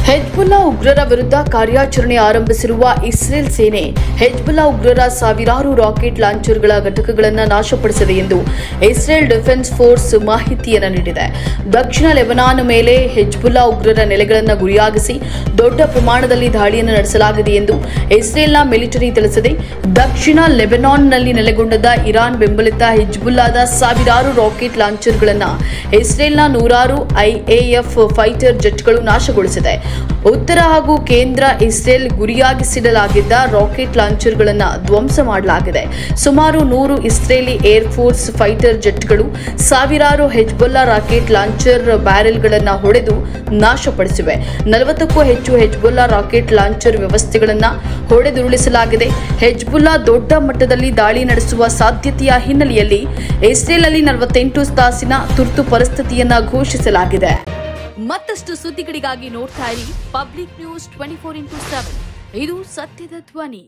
Hezbollah ಉಗ್ರರ ವಿರುದ್ಧ ಕಾರ್ಯಾಚರಣೆ ಆರಂಭಿಸಿರುವ ಇಸ್ರೇಲ್ ಸೇನೆ ಹೆಜ್ಬುಲ್ಲಾ ಉಗ್ರರ ಸಾವಿರಾರು ರಾಕೆಟ್ ಲಾಂಚರ್ಗಳ ಘಟಕಗಳನ್ನು ನಾಶಪಡಿಸಿದೆ ಎಂದು ಇಸ್ರೇಲ್ ಡಿಫೆನ್ಸ್ ಫೋರ್ಸ್ ಮಾಹಿತಿಯನ್ನು ನೀಡಿದೆ. ದಕ್ಷಿಣ ಲೆಬನಾನ್ ಮೇಲೆ ಹೆಜ್ಬುಲ್ಲಾ ಉಗ್ರರ ನೆಲೆಗಳನ್ನು ಗುರಿಯಾಗಿಸಿ ದೊಡ್ಡ ಪ್ರಮಾಣದಲ್ಲಿ ದಾಳಿಯನ್ನು ನಡೆಸಲಾಗಿದೆ ಎಂದು ಇಸ್ರೇಲ್ನ ಮಿಲಿಟರಿ ತಿಳಿಸಿದೆ. ದಕ್ಷಿಣ ಲೆಬನಾನ್ನಲ್ಲಿ ನೆಲೆಗೊಂಡ ಇರಾನ್ ಬೆಂಬಲಿತ ಹೆಜ್ಬುಲ್ಲಾದ ಸಾವಿರಾರು ರಾಕೆಟ್ ಲಾಂಚರ್ಗಳನ್ನು ಇಸ್ರೇಲ್ನ ನೂರಾರು ಐಎಎಫ್ ಫೈಟರ್ ಜೆಟ್ಗಳು ನಾಶಗೊಳಿಸಿದೆ. ಉತ್ತರ ಹಾಗೂ ಕೇಂದ್ರ ಇಸ್ರೇಲ್ ಗುರಿಯಾಗಿಸಿಡಲಾಗಿದ್ದ ರಾಕೆಟ್ ಲಾಂಚರ್ಗಳನ್ನು ಧ್ವಂಸ ಮಾಡಲಾಗಿದೆ. ಸುಮಾರು 100 ಇಸ್ರೇಲಿ ಏರ್ ಫೋರ್ಸ್ ಫೈಟರ್ ಜೆಟ್ಗಳು ಸಾವಿರಾರು ಹೆಜ್ಬುಲ್ಲಾ ರಾಕೆಟ್ ಲಾಂಚರ್ ಬ್ಯಾರೆಲ್ಗಳನ್ನು ಹೊಡೆದು ನಾಶಪಡಿಸಿವೆ. 40ಕ್ಕೂ ಹೆಚ್ಚು ಹೆಜ್ಬುಲ್ಲಾ ರಾಕೆಟ್ ಲಾಂಚರ್ ವ್ಯವಸ್ಥೆಗಳನ್ನು ಹೊಡೆದುರುಳಿಸಲಾಗಿದೆ. ಹೆಜ್ಬುಲ್ಲಾ ದೊಡ್ಡ ಮಟ್ಟದಲ್ಲಿ ದಾಳಿ ನಡೆಸುವ ಸಾಧ್ಯತೆಯ ಹಿನ್ನೆಲೆಯಲ್ಲಿ ಇಸ್ರೇಲ್ನಲ್ಲಿ 48 ತಾಸಿನ ತುರ್ತು ಪರಿಸ್ಥಿತಿಯನ್ನು ಘೋಷಿಸಲಾಗಿದೆ. ಮತ್ತಷ್ಟು ಸುದ್ದಿಗಳಿಗಾಗಿ ನೋಡ್ತಾ ಇರಿ ಪಬ್ಲಿಕ್ ನ್ಯೂಸ್ 24x7. ಇದು ಸತ್ಯದ ಧ್ವನಿ.